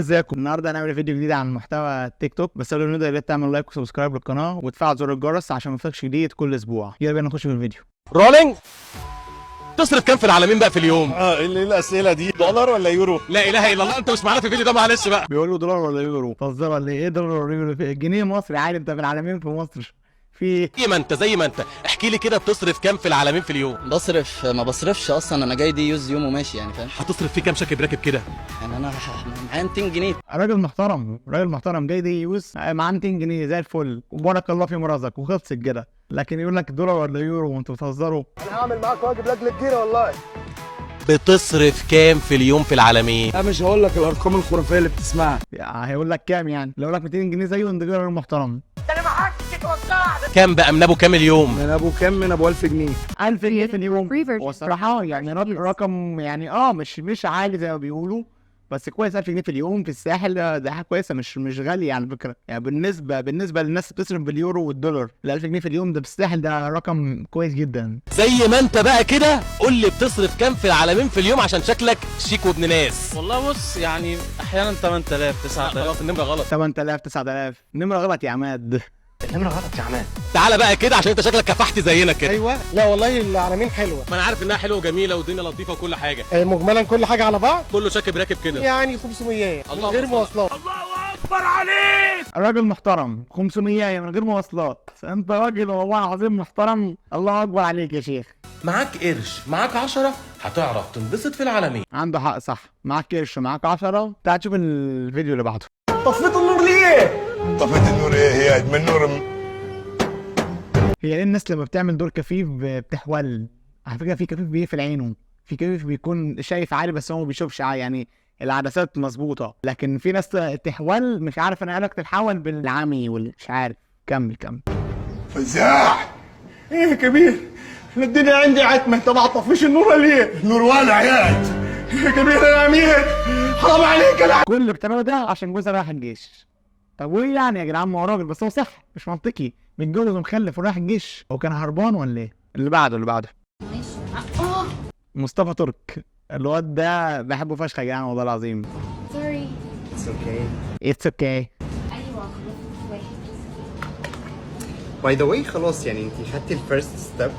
ازيكم؟ النهارده هنعمل فيديو جديد عن محتوى تيك توك، بس قبل ما نبدا يا ريت تعمل لايك وسبسكرايب للقناه وتفعل زر الجرس عشان ما يفوتكش جديد كل اسبوع. يلا بينا نخش في الفيديو. رولينج. تصرف كام في العالمين بقى في اليوم؟ ايه الاسئله دي؟ دولار ولا يورو؟ لا اله الا الله، انت مش معانا في الفيديو ده، معلش بقى. بيقول له دولار ولا يورو؟ بتهزر ولا ايه؟ دولار ولا يورو؟ جنيه مصري عادي، انت في العالمين في مصر. في زي ما انت احكي لي كده، بتصرف كام في العالمين في اليوم؟ ما بصرفش اصلا، انا جاي دي يوز يوم وماشي يعني، فاهم؟ هتصرف فيه كام شاكب راكب كده؟ يعني انا معايا 200 جنيه. راجل محترم، راجل محترم جاي دي يوز معاه 200 جنيه زي الفل وبارك الله في مرزقك وخلصت كده. لكن يقول لك دولار ولا يورو وانتوا بتهزروا. انا هعمل معاك واجب لاجل الجيره والله. بتصرف كام في اليوم في العالمين؟ انا مش هقول لك الارقام الخرافيه اللي بتسمعها. هيقول لك كام يعني؟ لو لك 200 جنيه زيه انت راجل محترم. كام بقى من ابو كام اليوم؟ من ابو كام؟ من ابو 1000 جنيه. 1000 جنيه في اليوم. والصراحة يعني رقم يعني مش عالي زي ما بيقولوا، بس كويس. 1000 جنيه في اليوم في الساحل ده حاجة كويسة، مش غالية على فكرة. يعني بالنسبة للناس اللي بتصرف باليورو والدولار، ال 1000 جنيه في اليوم ده في الساحل ده رقم كويس جدا. زي ما انت بقى كده قول لي بتصرف كام في العالمين في اليووم عشان شكلك شيك وابن ناس. والله بص، يعني احيانا 8000 9000. خلاص النمره غلط. 8000 9000 نمرة غلط يا عماد. تعالى بقى كده عشان انت شكلك كفحت زينا كده. ايوه. لا والله العالمين حلوه، ما انا عارف انها حلوه وجميله والدنيا لطيفه وكل حاجه. مجملا كل حاجه على بعض كله شاكب راكب كده يعني 500 من الله غير أكبر. مواصلات. راجل محترم 500 من غير مواصلات. انت راجل والله العظيم محترم، الله اكبر عليك يا شيخ. معاك قرش، معاك 10 هتعرف تنبسط في العالمين. عنده حق، صح. معاك كرش، معاك 10. تعال تشوف الفيديو اللي بعده. طفيت النور ليه؟ طفيت النور ايه؟ هي من نور هي ليه الناس لما بتعمل دور كفيف بتحول؟ على فكره في كفيف بيقفل عينه، في كفيف بيكون شايف عادي بس هو ما بيشوفش عادي، يعني العدسات مظبوطه. لكن في ناس تحول مش عارف، انا قالك تتحول بالعمي مش عارف. كمل. فزاع. ايه يا كبير؟ انا الدنيا عندي عتمه، انت ما طفيش النور ليه؟ نور والع يا يا كبير انا امير، حرام عليك انا. كل اللي بتعمله ده عشان جوزها رايح الجيش. طب وايه يعني يا جدعان؟ ما هو راجل، بس هو صح مش منطقي متجوز ومخلف ورايح الجيش. هو كان هربان ولا ايه؟ اللي بعده مصطفى ترك. الواد ده بحبه فشخ يا جدعان والله العظيم. سوري. اتس اوكي. ايوه خلاص. باي ذا واي خلاص، يعني انت خدتي الفيرست ستيب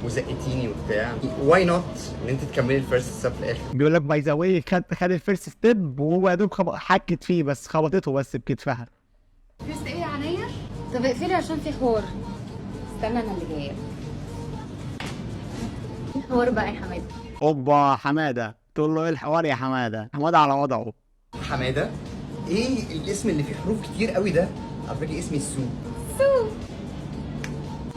وزقتيني وبتاع، واي نوت ان انت تكملي الفيرست ستيب في الاخر. بيقول لك باي ذا واي خد الفيرست ستيب وهو يا دوب حكت فيه، بس خبطته بس بكتفها. فيرست ايه عينيا؟ طب اقفلي عشان في حوار. استنى انا اللي جايه. حوار بقى يا حماده. اوبا حماده. تقول له ايه الحوار يا حماده؟ حماده على وضعه. حماده؟ ايه الاسم اللي فيه حروف كتير قوي ده؟ على فكره اسمي سو. سو.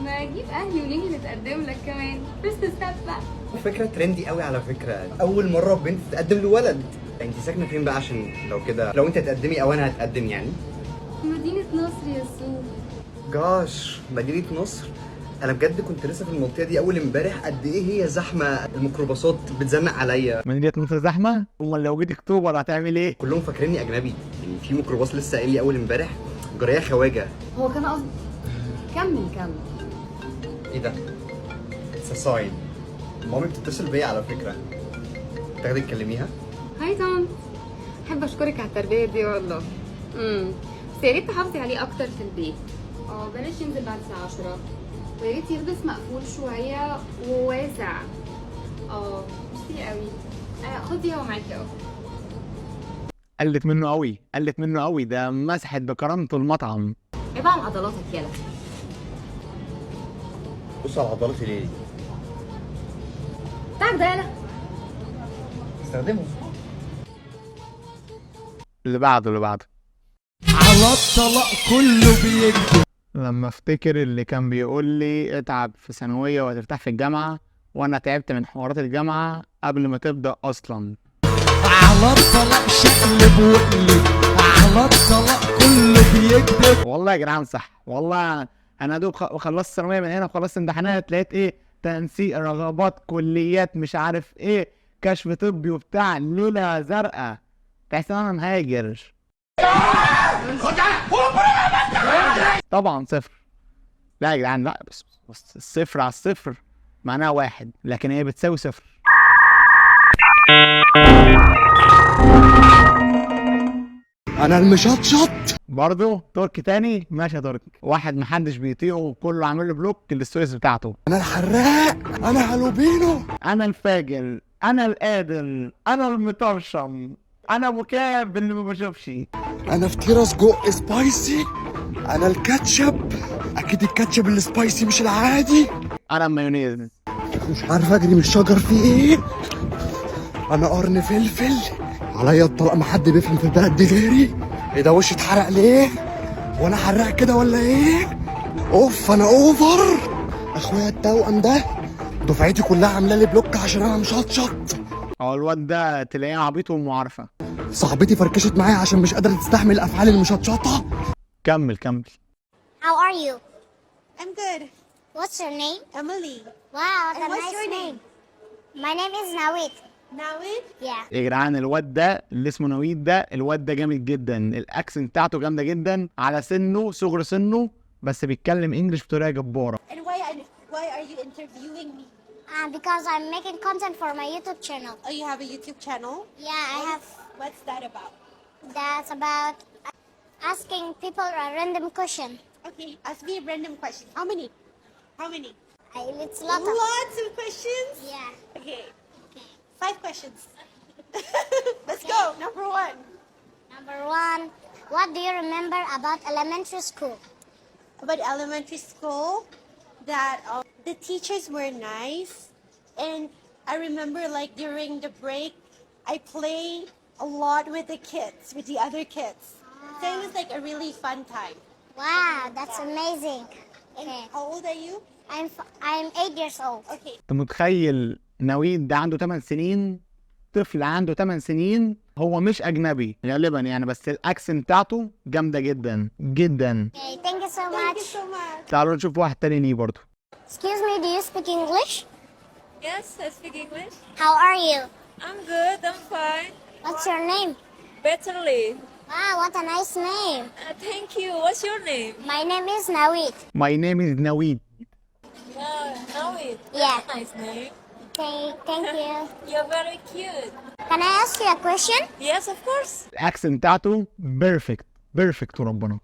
ما اجيب اهلي ونيجي نتقدم لك كمان. فيرست ستيب بقى. فكره ترندي قوي على فكره، اول مره بنت تقدم لولد. انت ساكنه فين بقى؟ عشان لو كده، لو انت هتقدمي او انا هتقدم يعني. مدينه نصر يا سو. جاش، مدينه نصر. انا بجد كنت لسه في المنطقه دي اول امبارح، قد ايه هي زحمه، الميكروباصات بتزنق عليا. مدينة نصر زحمه؟ امال لو جيت اكتوبر هتعمل ايه؟ كلهم فاكريني اجنبي، يعني في ميكروباص لسه قايل لي اول امبارح جاريه خواجه. هو كان قصدي. كمل. ايه ده؟ اتس ساين. مامي بتتصل بيا على فكره، تاخدي تكلميها. هاي طنط. احب اشكرك على التربيه دي والله. بس يا ريت تحافظي عليه اكتر في البيت. بلاش ينزل بعد الساعه 10. ويا ريت يلبس مقفول شويه وواسع. ميرسي قوي. خدي هو معاكي اهو. قلت منه قوي، ده مسحت بكرامته المطعم. عيب على عضلاتك يالا. بص على عضلاتي ليه؟ بتاعك ده يالا. استخدمه. اللي بعده على الطلاق كله بيكذب. لما افتكر اللي كان بيقول لي اتعب في ثانويه وهترتاح في الجامعه، وانا تعبت من حوارات الجامعه قبل ما تبدا اصلا. على الطلاق شقلب وقلب، على الطلاق كله بيكذب. والله يا جدعان صح والله. انا دوب خلصت ثانويه من هنا وخلصت امتحانات، لقيت ايه؟ تنسيق رغبات كليات مش عارف ايه، كشف طبي وبتاع، ليله زرقاء. تحس ان انا مهاجر. طبعا صفر. لا يا جدعان لا، بس الصفر على الصفر معناها 1، لكن هي بتساوي 0. انا المشطشط. برضه ترك تاني ماشي يا ترك. واحد محدش بيطيقه وكله عامل له بلوك الستوريز بتاعته. انا الحراق، انا هالوبينو، انا الفاجر، انا القادر، انا المطرشم، انا ابو كاب اللي ما بشوفش. انا فطيره سجق سبايسي، انا الكاتشب، اكيد الكاتشب السبايسي مش العادي. انا المايونيز. مش عارف اجري من الشجر في ايه. انا قرن فلفل، عليا الطلاق، ما حد بيفهم في البلد دي غيري. ايه ده وشي اتحرق ليه؟ وانا حراق كده ولا ايه؟ اوف انا اوفر. اخويا التوأم ده دفعتي كلها عامله لي بلوك عشان انا مشطشط. هو الواد ده تلاقيه عبيط ومعرفه. صاحبتي فركشت معايا عشان مش قادره تستحمل الافعال المشطشطه. كمل كمل. How are you? I'm good. What's your name? Emily. Wow, And that's a what's nice your name. My name is Nawit. Nawid? Yeah. يا جدعان الواد ده اللي اسمه نويد ده، الواد ده جامد جدا، الاكسنت بتاعته جامده جدا، على سنه صغر سنه بس بيتكلم انجلش بطريقه جباره. And why are you interviewing me? Because I'm making content for my YouTube channel. Oh, you have a YouTube channel? Yeah, I have. What's that about? That's about asking people a random question. Okay, ask me a random question. How many? How many? It's a lot of. Lots of questions? Yeah. Okay. 5 questions. Let's go. Number 1. Number one, what do you remember about elementary school? About elementary school, that the teachers were nice, and I remember like during the break, I played a lot with the kids, with the other kids. So it was like a really fun time. Wow, that's amazing. And Okay. how old are you? I'm 8 years old. Okay. انت متخيل نويد ده عنده 8 سنين؟ طفل عنده 8 سنين، هو مش اجنبي غالبا يعني، بس الاكسنت بتاعته جامده جدا جدا. Okay, thank you so Thank much. you so much. تعالوا نشوف واحد تاني ليه برضه. Excuse me, do you speak English? Yes, I speak English. How are you? I'm good, I'm fine. What's your name? Betterly. Wow, what a nice name. Thank you. What's your name? My name is Nawit. My name is نويد. Nawid. Yeah. Nice name. Thank you. You're very cute. Can I ask you a question? Yes, of course. الاكسنت بتاعته بيرفكت بيرفكت وربنا.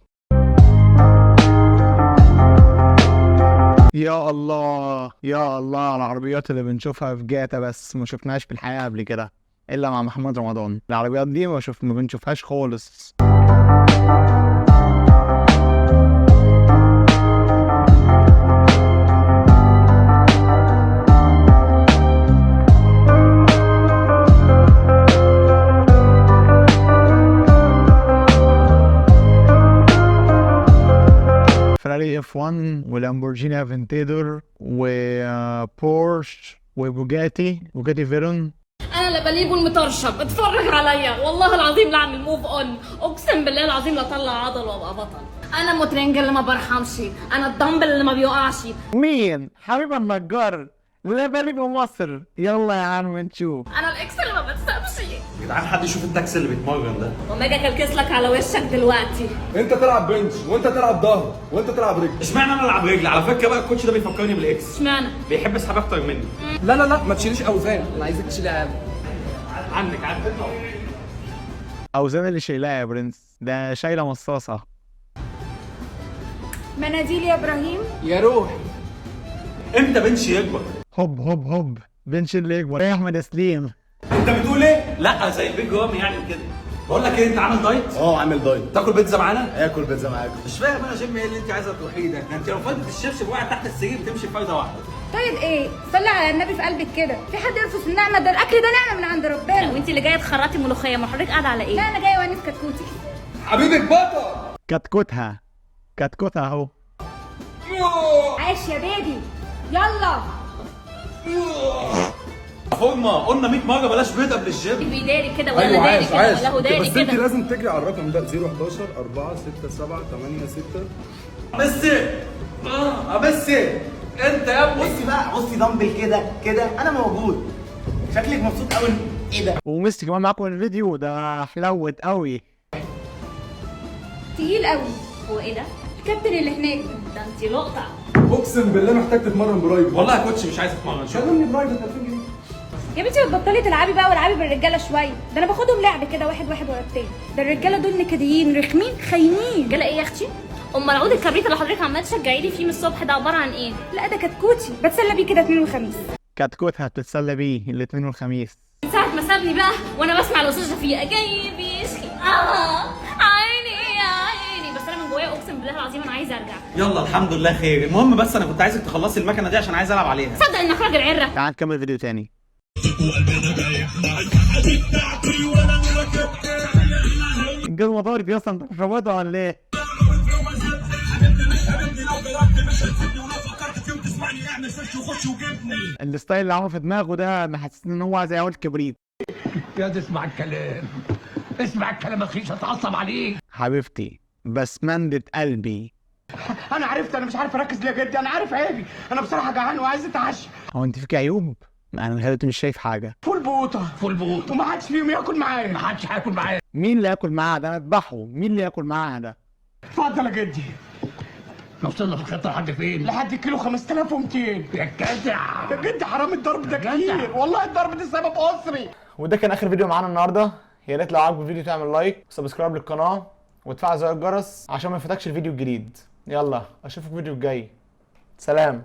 يا الله يا الله على العربيات اللي بنشوفها في جاتا، بس ما شفناهاش في الحياة قبل كده الا مع محمد رمضان. العربيات دي ما بنشوفهاش خالص. فراري F1 ولامبورجيني افنتادور وبورش وبوجاتي فيرون. انا اللي بليبو المطرشم، اتفرج عليا والله العظيم لا اعمل موف اون، اقسم بالله العظيم لا اطلع عضل وابقى بطل. انا المترنج اللي ما برحمش، انا الدمبل اللي ما بيوقعش. مين؟ حبيب النجار لا بالي بمصر. يلا يا عم نشوف. انا الاكس اللي ما بتسابش. يا جدعان حد يشوف التاكسي اللي بيتمرن ده. وما اجي اكلكس لك على وشك دلوقتي. انت تلعب بنش وانت تلعب ظهر وانت تلعب رجل. اشمعنى انا العب رجل؟ على فكره بقى الكوتش ده بيفكرني بالاكس. اشمعنى؟ بيحب يسحب اكتر مني. لا لا لا ما تشيليش اوزان، انا عايزك تشيلي اقل. عنك اوزان اللي شايلها يا برنس، ده شايله مصاصه. مناديل يا ابراهيم. يا روح. امتى بنش يكبر؟ هوب هوب هوب بنش اللي يكبر يا احمد سليم. انت بتقول ايه؟ لا زي البيج رامي يعني كده. بقول لك ايه، انت عامل دايت؟ عامل دايت. تاكل بيتزا معانا؟ اكل بيتزا معاكم. مش فاهم انا جيم ايه اللي انت عايزه تروحيه ده؟ انت لو فضلت الشبشب وقع تحت السرير بتمشي بفايده واحده. طيب ايه؟ صلي على النبي في قلبك كده، في حد يرفض النعمه؟ ده الاكل ده نعمه من عند ربنا. وانت اللي جايه تخرطي ملوخيه، ما حضرتك قاعده على ايه؟ لا انا جايه وانف كتكوتي. حبيبك بطل. كتكوتها اهو. عايش يا بيبي، يلا. فورمه قلنا 100 مره بلاش بيض قبل الجيم. بيداري كده ولا داري كده ولا هو داري كده. بس انت لازم تجري على الرقم ده 011 4 6 7 8 6. ميسي انت يا ابني. بصي بقى، بصي دمبل كده انا موجود. شكلك مبسوط قوي. ايه ده؟ ومستي كمان معاكم الفيديو ده حلوت قوي. تقيل قوي. هو ايه ده؟ الكابتن اللي هناك ده انت لقطه. اقسم بالله محتاج تتمرن برايفت. والله يا كوتش مش عايز اتمرن. شغلني برايفت 2000 جنيه. يا بنتي بتبطلي تلعبي بقى والعبي بالرجاله شويه، ده انا باخدهم لعب كده واحد واحد ورا التاني، ده الرجاله دول نكديين رخمين خاينين. رجاله ايه يا اختي؟ امال عود الكبريت اللي حضرتك عماله تشجعي لي فيه من الصبح ده عباره عن ايه؟ لا ده كتكوتي بتسلى بيه كده اثنين وخميس. كتكوتها بتتسلى بيه الاثنين والخميس. من ساعه ما سابني بقى وانا بسمع الاستاذ شفيقه جاي بيشكي عيني يا عيني، بس انا من جوايا اقسم بالله العظيم انا عايزه ارجع. يلا الحمد لله خير. المهم بس انا كنت عايزك تخلصي المكنه دي عشان عايز العب عليها. صدق انك راجل عره. تعال نكمل فيديو تاني. الجو مطاري دي اصلا ربطها ولا ايه؟ الستايل اللي عمله في دماغه ده محسسني ان هو زي عود كبريت. يا اسمع الكلام، اسمع الكلام اخيش هتعصب عليك. حبيبتي بسمندة قلبي. انا عرفت، انا مش عارف اركز ليه يا جدي، انا عارف عيبي، انا بصراحه جعان وعايز اتعشى. هو انت فيك عيوب؟ انا دلوقتي مش شايف حاجه. فول بوطه وما حدش فيهم ياكل معايا. ما حدش هياكل معايا. مين اللي ياكل معاه ده؟ انا اذبحه. مين اللي ياكل معاه ده؟ اتفضل يا جدي. وصلنا في الخطه لحد فين؟ لحد كيلو 5200 يا جدع يا جدي. حرام الضرب ده كتير والله، الضرب ده سبب اسري. وده كان اخر فيديو معانا النهارده. يا ريت لو عجبك الفيديو تعمل لايك وسبسكرايب للقناه وتفعل زر الجرس عشان ما يفوتكش الفيديو الجديد. يلا اشوفك الفيديو الجاي. سلام.